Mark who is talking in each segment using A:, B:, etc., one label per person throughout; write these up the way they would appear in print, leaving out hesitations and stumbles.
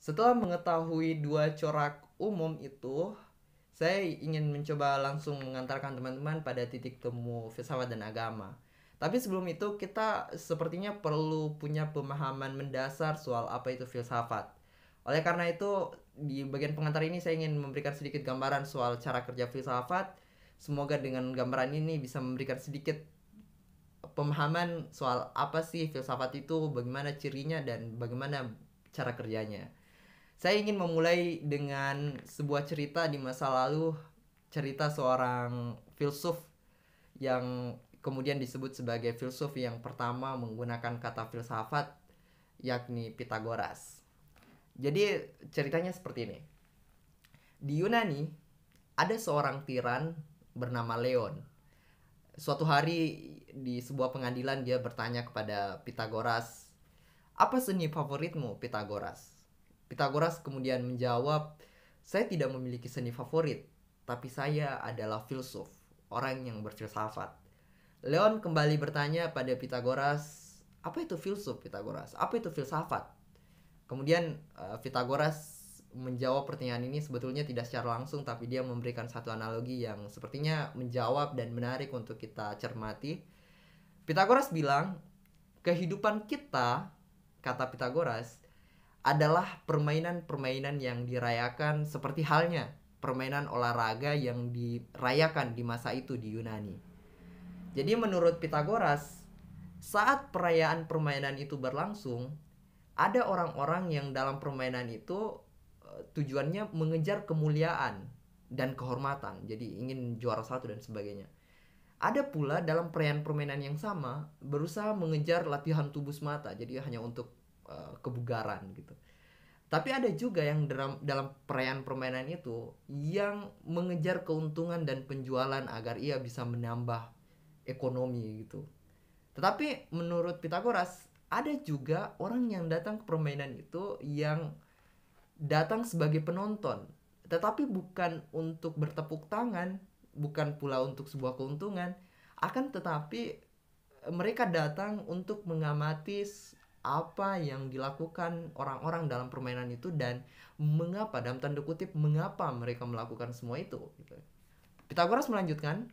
A: Setelah mengetahui dua corak umum itu, saya ingin mencoba langsung mengantarkan teman-teman pada titik temu filsafat dan agama. Tapi sebelum itu kita sepertinya perlu punya pemahaman mendasar soal apa itu filsafat. Oleh karena itu, di bagian pengantar ini saya ingin memberikan sedikit gambaran soal cara kerja filsafat. Semoga dengan gambaran ini bisa memberikan sedikit pemahaman soal apa sih filsafat itu, bagaimana cirinya, dan bagaimana cara kerjanya. Saya ingin memulai dengan sebuah cerita di masa lalu, cerita seorang filsuf yang kemudian disebut sebagai filsuf yang pertama menggunakan kata filsafat, yakni Pitagoras. Jadi ceritanya seperti ini. Di Yunani ada seorang tiran bernama Leon. Suatu hari di sebuah pengadilan dia bertanya kepada Pitagoras, "Apa seni favoritmu, Pitagoras?" Pitagoras kemudian menjawab, "Saya tidak memiliki seni favorit, tapi saya adalah filsuf, orang yang berfilsafat." Leon kembali bertanya pada Pitagoras, "Apa itu filsuf, Pitagoras? Apa itu filsafat?" Kemudian Pitagoras menjawab pertanyaan ini sebetulnya tidak secara langsung, tapi dia memberikan satu analogi yang sepertinya menjawab dan menarik untuk kita cermati. Pitagoras bilang, kehidupan kita, kata Pitagoras, adalah permainan-permainan yang dirayakan seperti halnya permainan olahraga yang dirayakan di masa itu di Yunani. Jadi menurut Pitagoras, saat perayaan permainan itu berlangsung, ada orang-orang yang dalam permainan itu tujuannya mengejar kemuliaan dan kehormatan. Jadi ingin juara satu dan sebagainya. Ada pula dalam permainan yang sama berusaha mengejar latihan tubuh semata. Jadi hanya untuk kebugaran gitu. Tapi ada juga yang dalam perayaan permainan itu yang mengejar keuntungan dan penjualan agar ia bisa menambah ekonomi gitu. Tetapi menurut Pitagoras ada juga orang yang datang ke permainan itu yang datang sebagai penonton, tetapi bukan untuk bertepuk tangan, bukan pula untuk sebuah keuntungan, akan tetapi mereka datang untuk mengamati apa yang dilakukan orang-orang dalam permainan itu dan mengapa, dalam tanda kutip, mengapa mereka melakukan semua itu gitu. Pitagoras melanjutkan,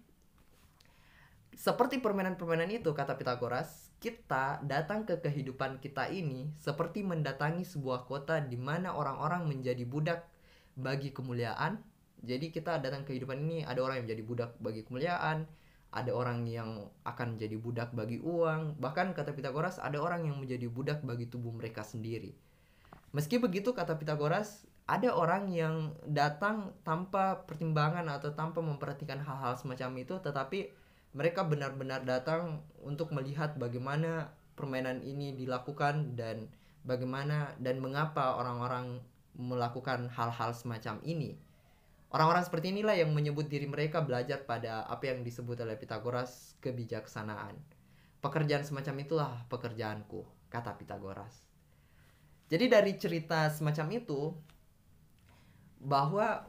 A: seperti permainan-permainan itu, kata Pitagoras, kita datang ke kehidupan kita ini seperti mendatangi sebuah kota di mana orang-orang menjadi budak bagi kemuliaan. Jadi kita datang ke kehidupan ini, ada orang yang menjadi budak bagi kemuliaan, ada orang yang akan menjadi budak bagi uang, bahkan kata Pitagoras ada orang yang menjadi budak bagi tubuh mereka sendiri. Meski begitu, kata Pitagoras, ada orang yang datang tanpa pertimbangan atau tanpa memperhatikan hal-hal semacam itu, tetapi mereka benar-benar datang untuk melihat bagaimana permainan ini dilakukan dan bagaimana dan mengapa orang-orang melakukan hal-hal semacam ini. Orang-orang seperti inilah yang menyebut diri mereka belajar pada apa yang disebut oleh Pitagoras kebijaksanaan. Pekerjaan semacam itulah pekerjaanku, kata Pitagoras. Jadi dari cerita semacam itu, bahwa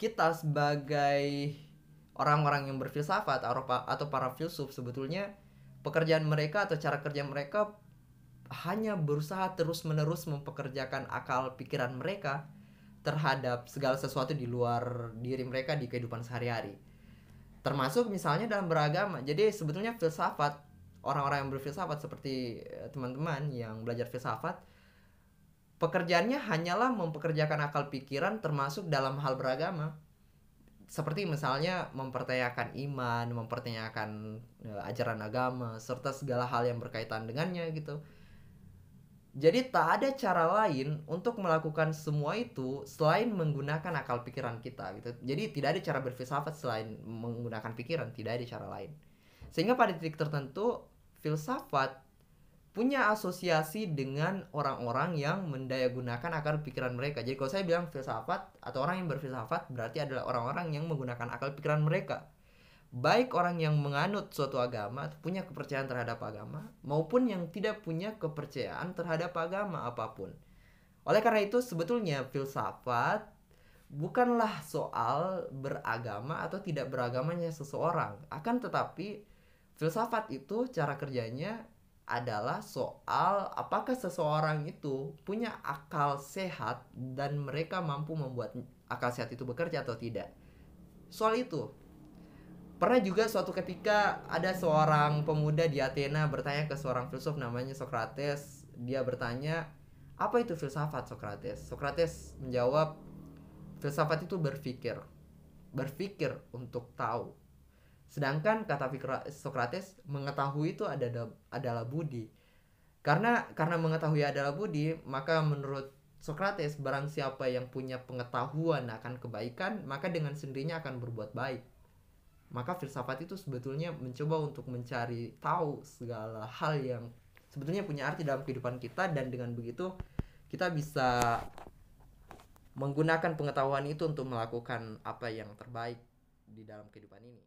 A: kita sebagai orang-orang yang berfilsafat atau para filsuf sebetulnya pekerjaan mereka atau cara kerja mereka hanya berusaha terus-menerus mempekerjakan akal pikiran mereka terhadap segala sesuatu di luar diri mereka di kehidupan sehari-hari. Termasuk misalnya dalam beragama. Jadi sebetulnya filsafat, orang-orang yang berfilsafat seperti teman-teman yang belajar filsafat, pekerjaannya hanyalah mempekerjakan akal pikiran termasuk dalam hal beragama. Seperti misalnya mempertanyakan iman, mempertanyakan ajaran agama, serta segala hal yang berkaitan dengannya gitu. Jadi tak ada cara lain untuk melakukan semua itu selain menggunakan akal pikiran kita gitu. Jadi tidak ada cara berfilsafat selain menggunakan pikiran, tidak ada cara lain. Sehingga pada titik tertentu filsafat punya asosiasi dengan orang-orang yang mendayagunakan akal pikiran mereka. Jadi kalau saya bilang filsafat atau orang yang berfilsafat berarti adalah orang-orang yang menggunakan akal pikiran mereka. Baik orang yang menganut suatu agama, punya kepercayaan terhadap agama, maupun yang tidak punya kepercayaan terhadap agama apapun. Oleh karena itu sebetulnya filsafat bukanlah soal beragama atau tidak beragamanya seseorang. Akan tetapi filsafat itu cara kerjanya adalah soal apakah seseorang itu punya akal sehat dan mereka mampu membuat akal sehat itu bekerja atau tidak. Soal itu, pernah juga suatu ketika ada seorang pemuda di Athena bertanya ke seorang filsuf namanya Socrates. Dia bertanya, apa itu filsafat, Socrates? Socrates menjawab, filsafat itu berpikir. Berpikir untuk tahu. Sedangkan kata Socrates, mengetahui itu adalah budi. Karena mengetahui adalah budi, maka menurut Socrates, barang siapa yang punya pengetahuan akan kebaikan, maka dengan sendirinya akan berbuat baik. Maka filsafat itu sebetulnya mencoba untuk mencari tahu segala hal yang sebetulnya punya arti dalam kehidupan kita, dan dengan begitu kita bisa menggunakan pengetahuan itu untuk melakukan apa yang terbaik di dalam kehidupan ini.